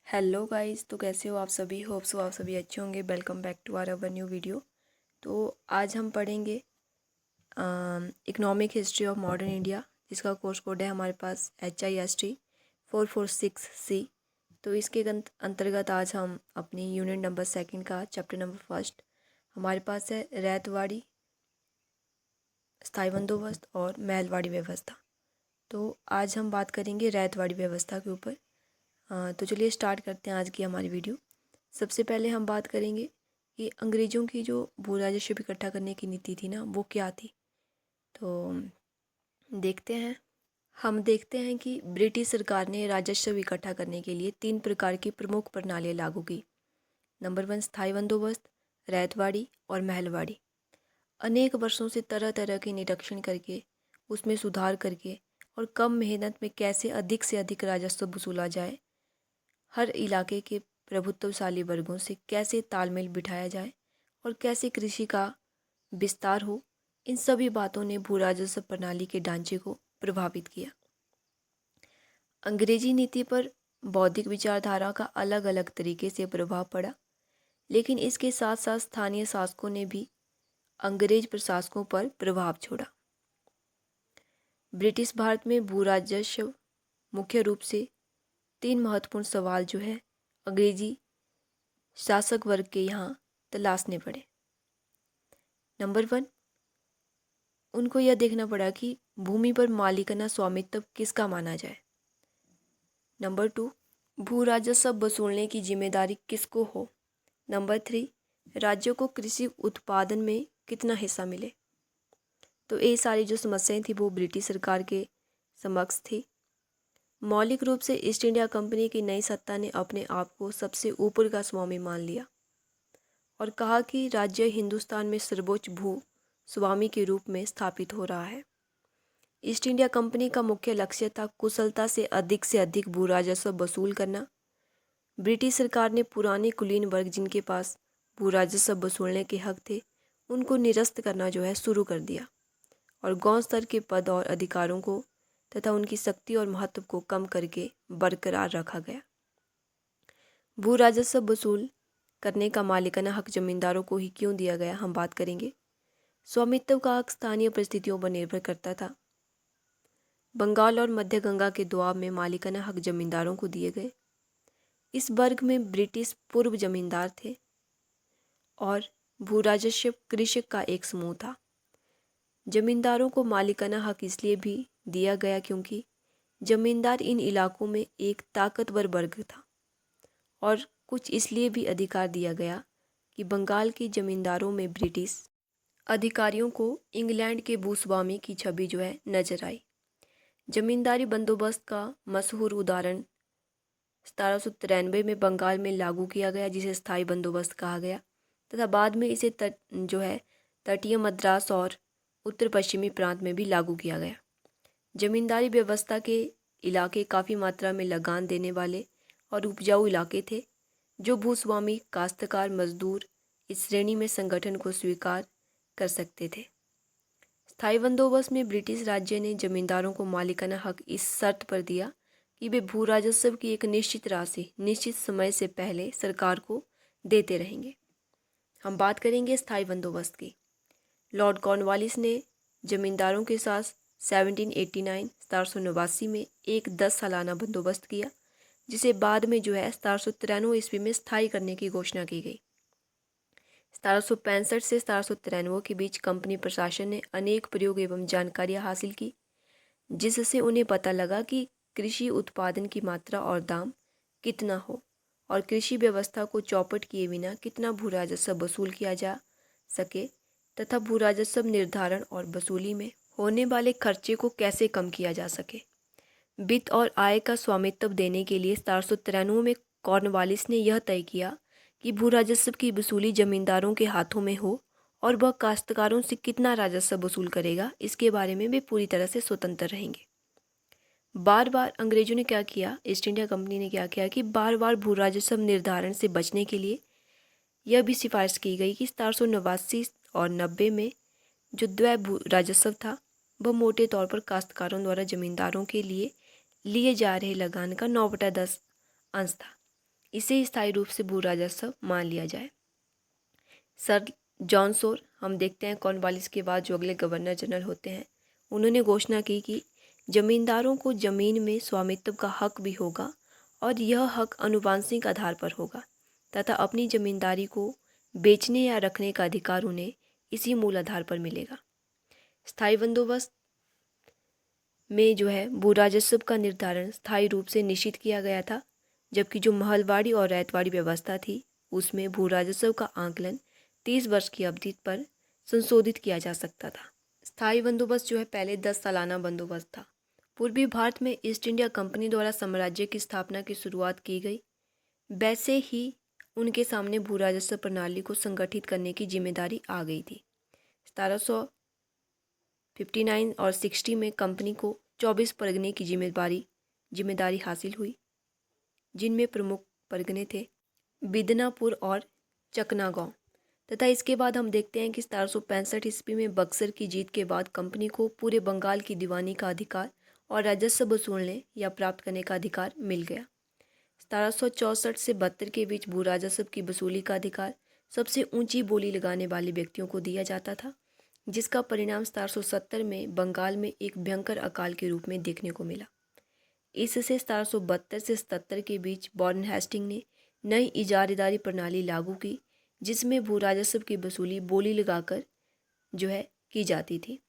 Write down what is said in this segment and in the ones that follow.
Hello guys, तो कैसे हो आप सभी। होप्स हो आप सभी अच्छे होंगे। Welcome back to our new video. तो आज हम पढ़ेंगे economic history of modern India, जिसका कोर्स कोड है हमारे पास HIST 446C। तो इसके अंतर्गत आज हम अपनी यूनिट नंबर 2 का चैप्टर नंबर 1 हमारे पास है रैयतवाड़ी, स्थायी बंदोबस्त और महलवाड़ी व्यवस्था। तो आज हम बात करेंगे रैयतवाड़ी व्यवस्था के ऊपर। तो चलिए स्टार्ट करते हैं आज की हमारी वीडियो। सबसे पहले हम बात करेंगे कि अंग्रेज़ों की जो भू राजस्व इकट्ठा करने की नीति थी ना, वो क्या थी। तो हम देखते हैं कि ब्रिटिश सरकार ने राजस्व इकट्ठा करने के लिए 3 प्रकार की प्रमुख प्रणालियाँ लागू की। नंबर 1 स्थायी बंदोबस्त, रैयतवाड़ी और महलवाड़ी। अनेक वर्षों से तरह तरह के निरीक्षण करके, उसमें सुधार करके और कम मेहनत में कैसे अधिक से अधिक राजस्व वसूला जाए, हर इलाके के प्रभुत्वशाली वर्गों से कैसे तालमेल बिठाया जाए और कैसे कृषि का विस्तार हो, इन सभी बातों ने भू राजस्व प्रणाली के ढांचे को प्रभावित किया। अंग्रेजी नीति पर बौद्धिक विचारधारा का अलग अलग तरीके से प्रभाव पड़ा, लेकिन इसके साथ साथ स्थानीय शासकों ने भी अंग्रेज प्रशासकों पर प्रभाव छोड़ा। ब्रिटिश भारत में भू राजस्व मुख्य रूप से 3 महत्वपूर्ण सवाल जो है अंग्रेजी शासक वर्ग के यहाँ तलाशने पड़े। नंबर 1, उनको यह देखना पड़ा कि भूमि पर मालिकाना स्वामित्व किसका माना जाए। नंबर 2, भू राजस्व वसूलने की जिम्मेदारी किसको हो। नंबर 3, राज्यों को कृषि उत्पादन में कितना हिस्सा मिले। तो ये सारी जो समस्याएं थी वो ब्रिटिश सरकार के समक्ष थी। मौलिक रूप से ईस्ट इंडिया कंपनी की नई सत्ता ने अपने आप को सबसे ऊपर का स्वामी मान लिया और कहा कि राज्य हिंदुस्तान में सर्वोच्च भू स्वामी के रूप में स्थापित हो रहा है। ईस्ट इंडिया कंपनी का मुख्य लक्ष्य था कुशलता से अधिक भू राजस्व वसूल करना। ब्रिटिश सरकार ने पुराने कुलीन वर्ग जिनके पास भू राजस्व वसूलने के हक थे, उनको निरस्त करना जो है शुरू कर दिया और गांव स्तर के पद और अधिकारों को तथा उनकी शक्ति और महत्व को कम करके बरकरार रखा गया। भू राजस्व वसूल करने का मालिकाना हक जमींदारों को ही क्यों दिया गया, हम बात करेंगे। स्वामित्व का हक स्थानीय परिस्थितियों पर निर्भर करता था। बंगाल और मध्य गंगा के दोआब में मालिकाना हक जमींदारों को दिए गए। इस वर्ग में ब्रिटिश पूर्व जमींदार थे और भू राजस्व कृषक का एक समूह था। जमींदारों को मालिकाना हक इसलिए भी दिया गया क्योंकि जमींदार इन इलाकों में एक ताकतवर वर्ग था और कुछ इसलिए भी अधिकार दिया गया कि बंगाल के जमींदारों में ब्रिटिश अधिकारियों को इंग्लैंड के भूस्वामी की छवि जो है नजर आई। जमींदारी बंदोबस्त का मशहूर उदाहरण 1793 में बंगाल में लागू किया गया, जिसे स्थायी बंदोबस्त कहा गया तथा बाद में इसे तटीय मद्रास और उत्तर पश्चिमी प्रांत में भी लागू किया गया। जमींदारी व्यवस्था के इलाके काफ़ी मात्रा में लगान देने वाले और उपजाऊ इलाके थे, जो भूस्वामी, काश्तकार, मजदूर इस श्रेणी में संगठन को स्वीकार कर सकते थे। स्थायी बंदोबस्त में ब्रिटिश राज्य ने जमींदारों को मालिकाना हक इस शर्त पर दिया कि वे भू राजस्व की एक निश्चित राशि निश्चित समय से पहले सरकार को देते रहेंगे। हम बात करेंगे स्थायी बंदोबस्त की। लॉर्ड कॉर्नवालिस ने जमींदारों के साथ 1789 में एक 10 सालाना बंदोबस्त किया, जिसे बाद में जो है 1793 ईस्वी में स्थायी करने की घोषणा की गई। 1765 से 1793 के बीच कंपनी प्रशासन ने अनेक प्रयोग एवं जानकारियां हासिल की, जिससे उन्हें पता लगा कि कृषि उत्पादन की मात्रा और दाम कितना हो और कृषि व्यवस्था को चौपट किए बिना कितना भू राजस्व वसूल किया जा सके तथा भू राजस्व निर्धारण और वसूली में होने वाले खर्चे को कैसे कम किया जा सके। वित्त और आय का स्वामित्व देने के लिए 1793 में कॉर्नवालिस ने यह तय किया कि भू राजस्व की वसूली जमींदारों के हाथों में हो और वह काश्तकारों से कितना राजस्व वसूल करेगा, इसके बारे में वे पूरी तरह से स्वतंत्र रहेंगे। बार बार अंग्रेजों ने क्या किया, ईस्ट इंडिया कंपनी ने क्या किया कि बार बार भू राजस्व निर्धारण से बचने के लिए यह भी सिफारिश की गई कि 1789 और 90 में जो द्वै भू राजस्व था वह मोटे तौर पर काश्तकारों द्वारा जमींदारों के लिए जा रहे लगान का 9/10 अंश था। इसे स्थायी रूप से भू राजस्व मान लिया जाए। सर जॉन सोर, हम देखते हैं कॉर्नवालिस के बाद जो अगले गवर्नर जनरल होते हैं, उन्होंने घोषणा की कि जमींदारों को जमीन में स्वामित्व का हक भी होगा और यह हक आनुवंशिक आधार पर होगा तथा अपनी जमींदारी को बेचने या रखने का अधिकार उन्हें इसी मूल आधार पर मिलेगा। स्थायी बंदोबस्त में जो है भू राजस्व का निर्धारण स्थायी रूप से निश्चित किया गया था, जबकि जो महलवाड़ी और रैयतवाड़ी व्यवस्था थी उसमें भू राजस्व का आंकलन 30 वर्ष की अवधि पर संशोधित किया जा सकता था। स्थायी बंदोबस्त जो है पहले 10 सालाना बंदोबस्त था। पूर्वी भारत में ईस्ट इंडिया कंपनी द्वारा साम्राज्य की स्थापना की शुरुआत की गई, वैसे ही उनके सामने भू राजस्व प्रणाली को संगठित करने की जिम्मेदारी आ गई थी। 1759 और 60 में कंपनी को 24 परगने की जिम्मेदारी हासिल हुई, जिनमें प्रमुख परगने थे बिदनापुर और चकनागांव। तथा इसके बाद हम देखते हैं कि 1765 ईस्वी में बक्सर की जीत के बाद कंपनी को पूरे बंगाल की दीवानी का अधिकार और राजस्व वसूलने या प्राप्त करने का अधिकार मिल गया। 1764 से 72 के बीच भू राजस्व की वसूली का अधिकार सबसे ऊंची बोली लगाने वाले व्यक्तियों को दिया जाता था, जिसका परिणाम 1770 में बंगाल में एक भयंकर अकाल के रूप में देखने को मिला। इससे 1772 से 77 के बीच वॉरेन हेस्टिंग ने नई इजारेदारी प्रणाली लागू की, जिसमें भू राजस्व की वसूली बोली लगाकर जो है की जाती थी,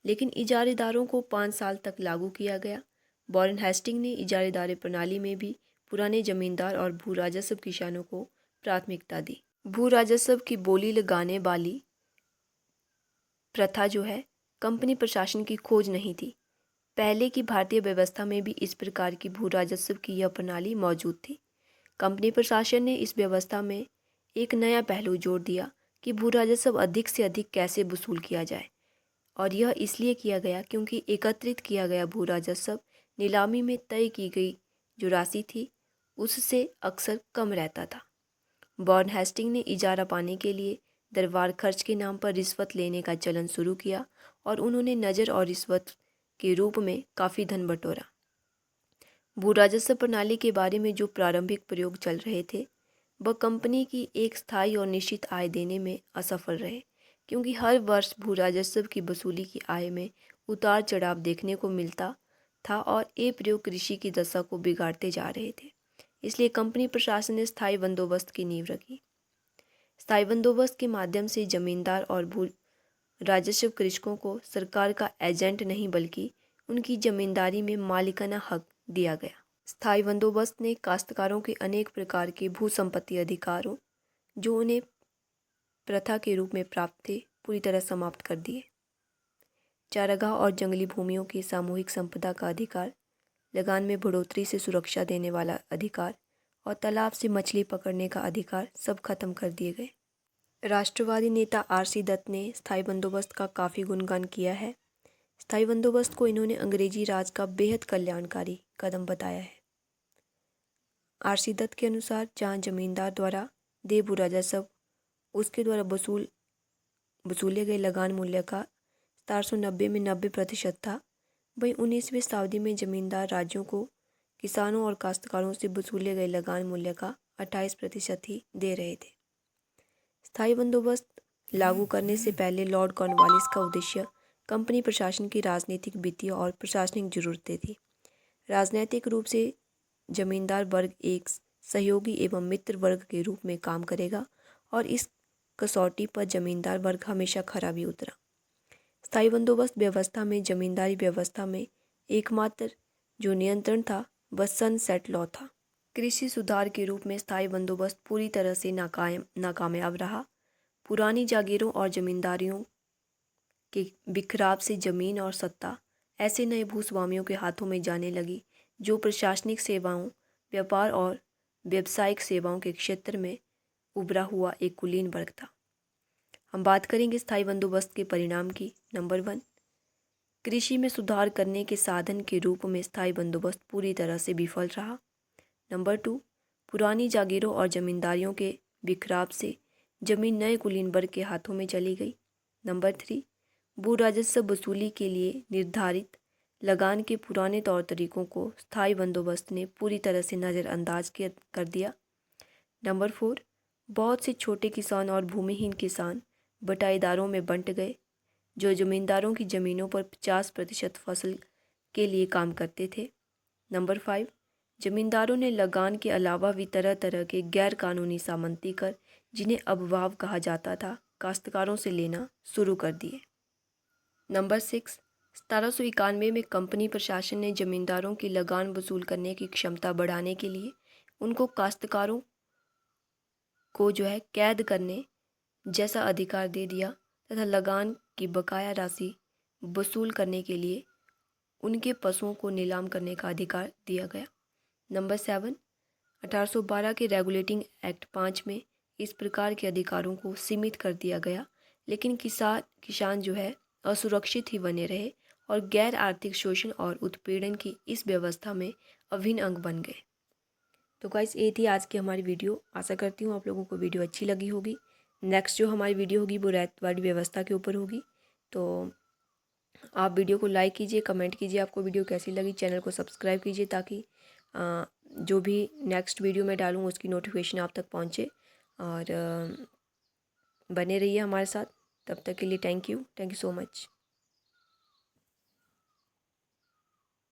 लेकिन इजारेदारों को 5 साल तक लागू किया गया। वॉरेन हेस्टिंग ने इजारेदारी प्रणाली में भी पुराने जमींदार और भू राजस्व किसानों को प्राथमिकता दी। भू राजस्व की बोली लगाने वाली प्रथा जो है कंपनी प्रशासन की खोज नहीं थी। पहले की भारतीय व्यवस्था में भी इस प्रकार की भू राजस्व की यह प्रणाली मौजूद थी। कंपनी प्रशासन ने इस व्यवस्था में एक नया पहलू जोड़ दिया कि भू राजस्व अधिक से अधिक कैसे वसूल किया जाए, और यह इसलिए किया गया क्योंकि एकत्रित किया गया भू राजस्व नीलामी में तय की गई जो राशि थी उससे अक्सर कम रहता था। वॉरेन हेस्टिंग ने इजारा पाने के लिए दरबार खर्च के नाम पर रिश्वत लेने का चलन शुरू किया और उन्होंने नज़र और रिश्वत के रूप में काफ़ी धन बटोरा। भू राजस्व प्रणाली के बारे में जो प्रारंभिक प्रयोग चल रहे थे वह कंपनी की एक स्थायी और निश्चित आय देने में असफल रहे, क्योंकि हर वर्ष भू राजस्व की वसूली की आय में उतार चढ़ाव देखने को मिलता था और ये प्रयोग कृषि की दशा को बिगाड़ते जा रहे थे। इसलिए कंपनी प्रशासन ने स्थायी बंदोबस्त की नींव रखी। स्थायी बंदोबस्त के माध्यम से जमींदार और भू राजस्व कृषकों को सरकार का एजेंट नहीं बल्कि उनकी जमींदारी में मालिकाना हक दिया गया। स्थायी बंदोबस्त ने काश्तकारों के अनेक प्रकार के भू संपत्ति अधिकारों जो उन्हें प्रथा के रूप में प्राप्त थे पूरी तरह समाप्त कर दिए। चारागाह और जंगली भूमियों की सामूहिक संपदा का अधिकार, लगान में बढ़ोतरी से सुरक्षा देने वाला अधिकार और तालाब से मछली पकड़ने का अधिकार सब खत्म कर दिए गए। राष्ट्रवादी नेता आर.सी. दत्त ने स्थायी बंदोबस्त का काफ़ी गुणगान किया है। स्थायी बंदोबस्त को इन्होंने अंग्रेजी राज का बेहद कल्याणकारी कदम बताया है। आर.सी. दत्त के अनुसार जहाँ जमींदार द्वारा देय भू राजस्व उसके द्वारा वसूले गए लगान मूल्य का 1790 में 90% था, वहीं 19वीं शताब्दी में जमींदार राज्यों को किसानों और काश्तकारों से वसूले गए लगान मूल्य का 28% ही दे रहे थे। स्थायी बंदोबस्त लागू करने से पहले लॉर्ड कॉर्नवालिस का उद्देश्य कंपनी प्रशासन की राजनीतिक, वित्तीय और प्रशासनिक जरूरतें थी। राजनीतिक रूप से जमींदार वर्ग एक सहयोगी एवं मित्र वर्ग के रूप में काम करेगा और इस कसौटी पर जमींदार वर्ग हमेशा खरा भी उतरा। स्थायी बंदोबस्त व्यवस्था में जमींदारी व्यवस्था में एकमात्र जो नियंत्रण था वह सनसेट लॉ था। कृषि सुधार के रूप में स्थायी बंदोबस्त पूरी तरह से नाकामयाब रहा। पुरानी जागीरों और जमींदारियों के बिखराव से जमीन और सत्ता ऐसे नए भूस्वामियों के हाथों में जाने लगी जो प्रशासनिक सेवाओं, व्यापार और व्यावसायिक सेवाओं के क्षेत्र में उभरा हुआ एक कुलीन वर्ग था। हम बात करेंगे स्थायी बंदोबस्त के परिणाम की। नंबर 1, कृषि में सुधार करने के साधन के रूप में स्थायी बंदोबस्त पूरी तरह से विफल रहा। नंबर 2, पुरानी जागीरों और जमींदारियों के बिखराव से जमीन नए कुलीन वर्ग के हाथों में चली गई। नंबर 3, भू राजस्व वसूली के लिए निर्धारित लगान के पुराने तौर तरीकों को स्थायी बंदोबस्त ने पूरी तरह से नज़रअंदाज कर दिया। नंबर 4, बहुत से छोटे किसान और भूमिहीन किसान बटाईदारों में बंट गए, जो जमींदारों की ज़मीनों पर 50% फसल के लिए काम करते थे। नंबर 5, जमींदारों ने लगान के अलावा भी तरह तरह के गैर कानूनी सामंती कर, जिन्हें अबवाव कहा जाता था, काश्तकारों से लेना शुरू कर दिए। नंबर 6, 1791 में कंपनी प्रशासन ने जमींदारों की लगान वसूल करने की क्षमता बढ़ाने के लिए उनको काश्तकारों को कैद करने जैसा अधिकार दे दिया तथा लगान की बकाया राशि वसूल करने के लिए उनके पशुओं को नीलाम करने का अधिकार दिया गया। नंबर 7, 1812 के रेगुलेटिंग एक्ट 5 में इस प्रकार के अधिकारों को सीमित कर दिया गया, लेकिन किसान असुरक्षित ही बने रहे और गैर आर्थिक शोषण और उत्पीड़न की इस व्यवस्था में अभिन्न अंग बन गए। तो गाइस, ये थी आज की हमारी वीडियो। आशा करती हूँ आप लोगों को वीडियो अच्छी लगी होगी। नेक्स्ट जो हमारी वीडियो होगी वो रैयतवाड़ी व्यवस्था के ऊपर होगी। तो आप वीडियो को लाइक कीजिए, कमेंट कीजिए आपको वीडियो कैसी लगी, चैनल को सब्सक्राइब कीजिए ताकि जो भी नेक्स्ट वीडियो मैं डालूँ उसकी नोटिफिकेशन आप तक पहुँचे। और बने रहिए हमारे साथ। तब तक के लिए थैंक यू सो मच।